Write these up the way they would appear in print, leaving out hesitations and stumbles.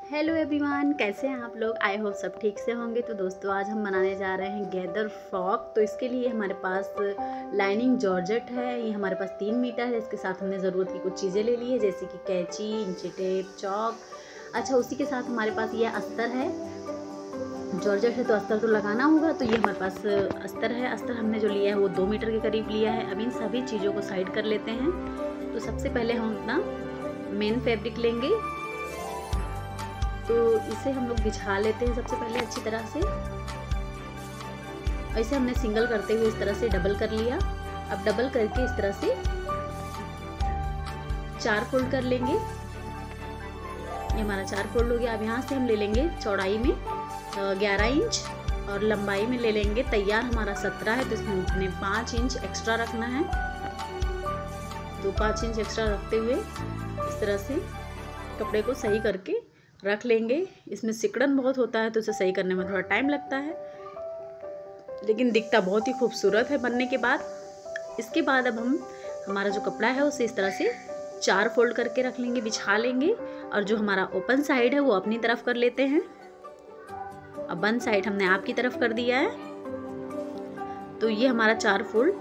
Hello everyone, कैसे हैं आप लोग। आई होप सब ठीक से होंगे। तो दोस्तों आज हम बनाने जा रहे हैं गैदर फ्रॉक। तो इसके लिए हमारे पास लाइनिंग जॉर्जेट है, ये हमारे पास 3 मीटर है। इसके साथ हमने ज़रूरत की कुछ चीज़ें ले ली है, जैसे कि कैंची, इंची टेप, चौक। अच्छा, उसी के साथ हमारे पास ये अस्तर है। जॉर्जेट है तो अस्तर तो लगाना होगा, तो ये हमारे पास अस्तर है। अस्तर हमने जो लिया है वो 2 मीटर के करीब लिया है। अब इन सभी चीज़ों को साइड कर लेते हैं। तो सबसे पहले हम अपना मेन फैब्रिक लेंगे, तो इसे हम लोग बिछा लेते हैं सबसे पहले अच्छी तरह से। ऐसे हमने सिंगल करते हुए इस तरह से डबल कर लिया। अब डबल करके इस तरह से 4 फोल्ड कर लेंगे। ये हमारा 4 फोल्ड हो गया। अब यहाँ से हम ले लेंगे चौड़ाई में 11 इंच और लंबाई में ले लेंगे, तैयार हमारा 17 है, तो इसमें हमने 5 इंच एक्स्ट्रा रखना है। तो 5 इंच एक्स्ट्रा रखते हुए इस तरह से कपड़े को सही करके रख लेंगे। इसमें सिकुड़न बहुत होता है तो इसे सही करने में थोड़ा टाइम लगता है, लेकिन दिखता बहुत ही खूबसूरत है बनने के बाद। इसके बाद अब हम हमारा जो कपड़ा है उसे इस तरह से 4 फोल्ड करके रख लेंगे, बिछा लेंगे। और जो हमारा ओपन साइड है वो अपनी तरफ कर लेते हैं। अब बंद साइड हमने आपकी तरफ कर दिया है। तो ये हमारा 4 फोल्ड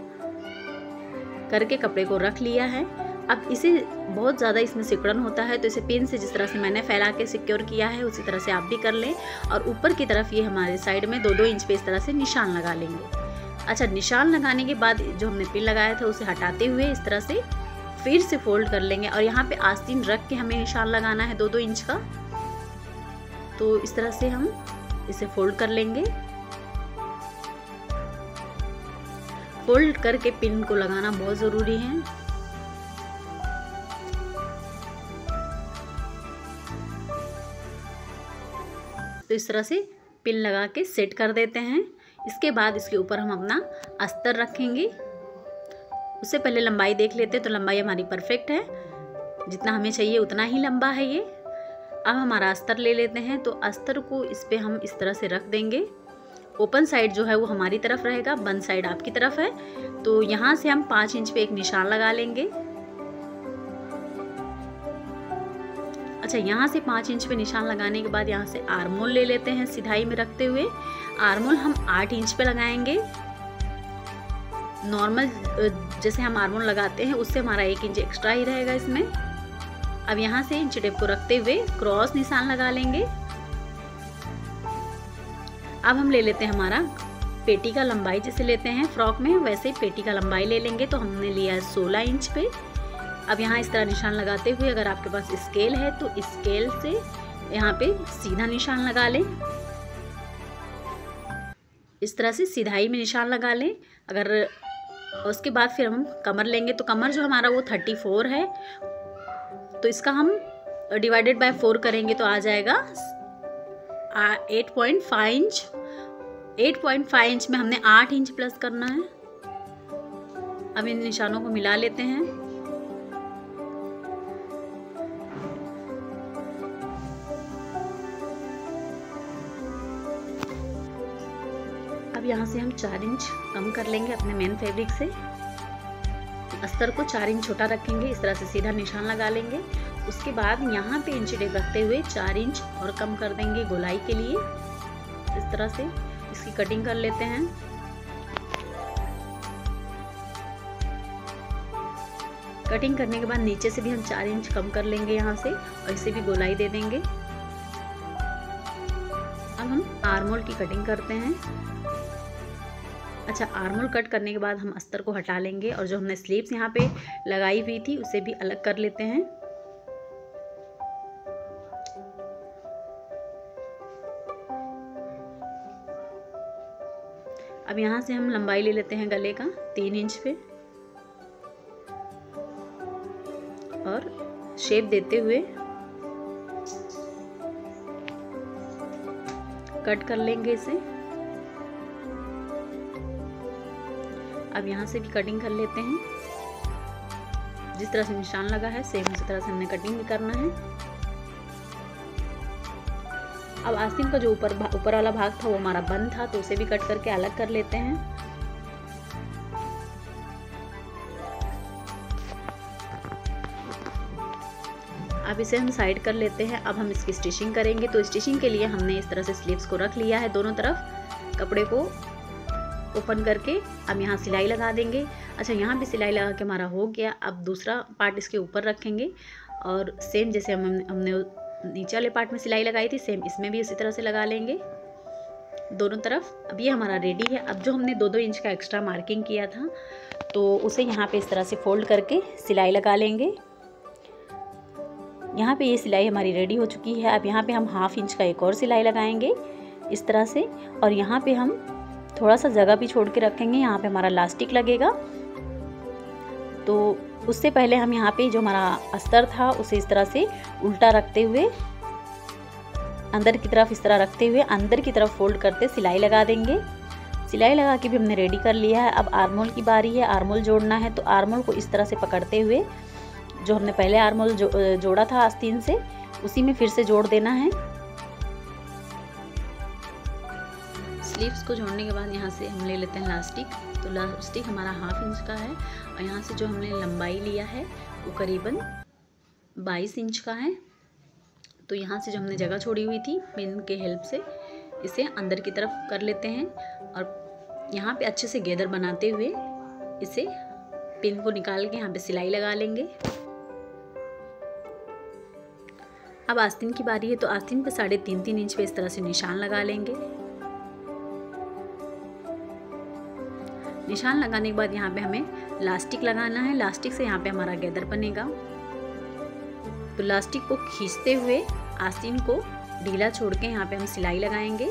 करके कपड़े को रख लिया है। अब इसे बहुत ज़्यादा इसमें सिकुड़न होता है, तो इसे पिन से जिस तरह से मैंने फैला के सिक्योर किया है उसी तरह से आप भी कर लें। और ऊपर की तरफ ये हमारे साइड में 2-2 इंच पे इस तरह से निशान लगा लेंगे। अच्छा, निशान लगाने के बाद जो हमने पिन लगाया था उसे हटाते हुए इस तरह से फिर से फोल्ड कर लेंगे। और यहाँ पे आस्तीन रख के हमें निशान लगाना है 2-2 इंच का। तो इस तरह से हम इसे फोल्ड कर लेंगे। फोल्ड करके पिन को लगाना बहुत ज़रूरी है। तो इस तरह से पिन लगा के सेट कर देते हैं। इसके बाद इसके ऊपर हम अपना अस्तर रखेंगे। उससे पहले लंबाई देख लेते हैं। तो लंबाई हमारी परफेक्ट है, जितना हमें चाहिए उतना ही लंबा है ये। अब हमारा अस्तर ले लेते हैं। तो अस्तर को इस पे हम इस तरह से रख देंगे। ओपन साइड जो है वो हमारी तरफ रहेगा, बंद साइड आपकी तरफ है। तो यहाँ से हम 5 इंच पे एक निशान लगा लेंगे। अच्छा, यहाँ से 5 इंच पे निशान लगाने के बाद यहाँ से आर्मोल ले लेते हैं सिधाई में रखते हुए। आर्मोल हम 8 इंच पे लगाएंगे। नॉर्मल जैसे हम आर्मोल लगाते हैं उससे हमारा 1 इंच एक्स्ट्रा ही रहेगा इसमें। अब यहाँ से इंची टेप को रखते हुए क्रॉस निशान लगा लेंगे। अब हम ले लेते हैं हमारा पेटी का लंबाई, जैसे लेते हैं फ्रॉक में वैसे पेटी का लंबाई ले लेंगे। तो हमने लिया है 16 इंच पे। अब यहाँ इस तरह निशान लगाते हुए, अगर आपके पास स्केल है तो स्केल से यहाँ पे सीधा निशान लगा लें। इस तरह से सीधाई में निशान लगा लें। अगर उसके बाद फिर हम कमर लेंगे। तो कमर जो हमारा वो 34 है, तो इसका हम डिवाइडेड बाय 4 करेंगे तो आ जाएगा 8.5 इंच। 8.5 इंच में हमने 8 इंच प्लस करना है। अब इन निशानों को मिला लेते हैं। अब यहाँ से हम 4 इंच कम कर लेंगे अपने मेन फैब्रिक से। अस्तर को 4 इंच छोटा रखेंगे, इस तरह से सीधा निशान लगा लेंगे। उसके बाद यहाँ पे इंची टेप रखते हुए 4 इंच और कम कर देंगे गोलाई के लिए। इस तरह से इसकी कटिंग कर लेते हैं। कटिंग करने के बाद नीचे से भी हम 4 इंच कम कर लेंगे यहाँ से, और इसे भी गोलाई दे देंगे। अब हम आर्मोल की कटिंग करते हैं। अच्छा, आर्मोल कट करने के बाद हम अस्तर को हटा लेंगे और जो हमने स्लीव्स यहाँ पे लगाई हुई थी उसे भी अलग कर लेते हैं। अब यहाँ से हम लंबाई ले लेते हैं गले का 3 इंच पे और शेप देते हुए कट कर लेंगे इसे। अब यहाँ से भी कटिंग कर लेते हैं। जिस तरह से निशान लगा है सेम उसी तरह से हमने कटिंग भी करना है। अब आस्तीन का जो ऊपर वाला भाग था वो हमारा बंद था, तो उसे भी कट करके अलग कर लेते हैं। अब अब इसे हम साइड कर लेते हैं। अब हम इसकी स्टिचिंग करेंगे। तो स्टिचिंग के लिए हमने इस तरह से स्लीव्स को रख लिया है, दोनों तरफ कपड़े को ओपन करके अब यहाँ सिलाई लगा देंगे। अच्छा, यहाँ भी सिलाई लगा के हमारा हो गया। अब दूसरा पार्ट इसके ऊपर रखेंगे और सेम जैसे हमने नीचे वाले पार्ट में सिलाई लगाई थी, सेम इसमें भी उसी तरह से लगा लेंगे दोनों तरफ। अब ये हमारा रेडी है। अब जो हमने 2-2 इंच का एक्स्ट्रा मार्किंग किया था तो उसे यहाँ पे इस तरह से फोल्ड करके सिलाई लगा लेंगे। यहाँ पे ये सिलाई हमारी रेडी हो चुकी है। अब यहाँ पे हम 1/2 इंच का एक और सिलाई लगाएंगे इस तरह से, और यहाँ पे हम थोड़ा सा जगह भी छोड़ के रखेंगे। यहाँ पे हमारा इलास्टिक लगेगा। तो उससे पहले हम यहाँ पे जो हमारा अस्तर था उसे इस तरह से उल्टा रखते हुए अंदर की तरफ, इस तरह रखते हुए अंदर की तरफ फोल्ड करते सिलाई लगा देंगे। सिलाई लगा के भी हमने रेडी कर लिया है। अब आर्मोल की बारी है, आर्मोल जोड़ना है। तो आर्मोल को इस तरह से पकड़ते हुए जो हमने पहले आर्मोल जोड़ा था आस्तीन से, उसी में फिर से जोड़ देना है। स्लीव्स को जोड़ने के बाद यहाँ से हम ले लेते हैं इलास्टिक। तो इलास्टिक हमारा 1/2 इंच का है और यहाँ से जो हमने लंबाई लिया है वो करीबन 22 इंच का है। तो यहाँ से जो हमने जगह छोड़ी हुई थी पिन के हेल्प से इसे अंदर की तरफ कर लेते हैं और यहाँ पे अच्छे से गैदर बनाते हुए इसे पिन को निकाल के यहाँ पे सिलाई लगा लेंगे। अब आस्तीन की बारी है। तो आस्तीन पे 3.5 इंच पे इस तरह से निशान लगा लेंगे। निशान लगाने के बाद यहाँ पे हमें इलास्टिक लगाना है। इलास्टिक से यहाँ पे हमारा गैदर बनेगा। तो इलास्टिक को खींचते हुए आस्तीन को ढीला छोड़ के यहाँ पे हम सिलाई लगाएंगे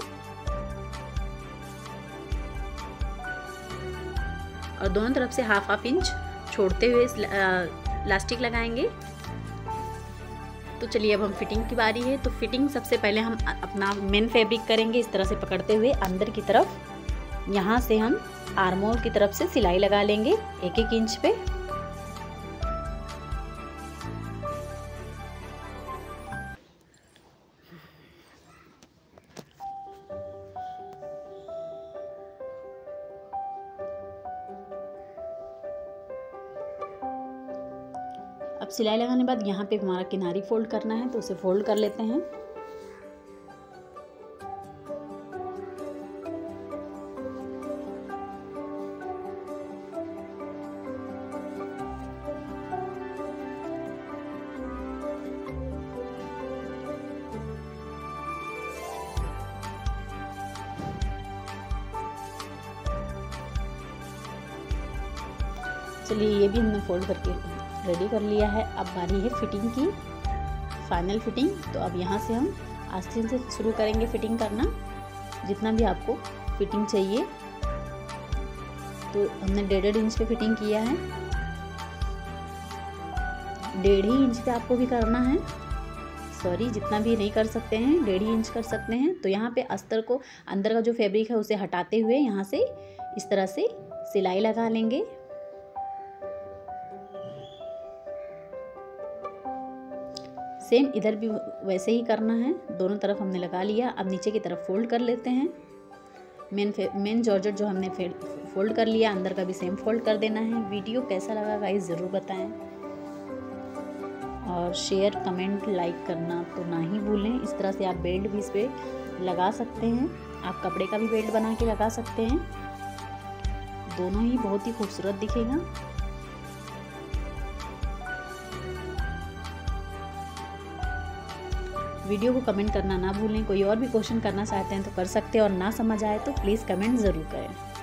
और दोनों तरफ से 1/2 इंच छोड़ते हुए इलास्टिक लगाएंगे। तो चलिए अब हम फिटिंग की बारी है। तो फिटिंग सबसे पहले हम अपना मेन फैब्रिक करेंगे इस तरह से पकड़ते हुए अंदर की तरफ। यहाँ से हम आर्मोल की तरफ से सिलाई लगा लेंगे 1-1 इंच पे। अब सिलाई लगाने के बाद यहाँ पे हमारा किनारी फोल्ड करना है, तो उसे फोल्ड कर लेते हैं। चलिए ये भी हमने फोल्ड करके रेडी कर लिया है। अब बारी है फिटिंग की, फाइनल फिटिंग। तो अब यहाँ से हम आस्तीन से शुरू करेंगे फिटिंग करना, जितना भी आपको फिटिंग चाहिए। तो हमने 1.5 इंच पे फिटिंग किया है, 1.5 इंच पे आपको भी करना है। सॉरी, जितना भी नहीं कर सकते हैं 1.5 इंच कर सकते हैं। तो यहाँ पे अस्तर को, अंदर का जो फैब्रिक है उसे हटाते हुए यहाँ से इस तरह से सिलाई लगा लेंगे। सेम इधर भी वैसे ही करना है, दोनों तरफ हमने लगा लिया। अब नीचे की तरफ फोल्ड कर लेते हैं। मेन जॉर्जेट जो हमने फोल्ड कर लिया, अंदर का भी सेम फोल्ड कर देना है। वीडियो कैसा लगा गाइस ज़रूर बताएं और शेयर, कमेंट, लाइक करना तो ना ही भूलें। इस तरह से आप बेल्ट भी इस पर लगा सकते हैं, आप कपड़े का भी बेल्ट बना के लगा सकते हैं, दोनों ही बहुत ही खूबसूरत दिखेगा। वीडियो को कमेंट करना ना भूलें। कोई और भी क्वेश्चन करना चाहते हैं तो कर सकते हैं और ना समझ आए तो प्लीज़ कमेंट ज़रूर करें।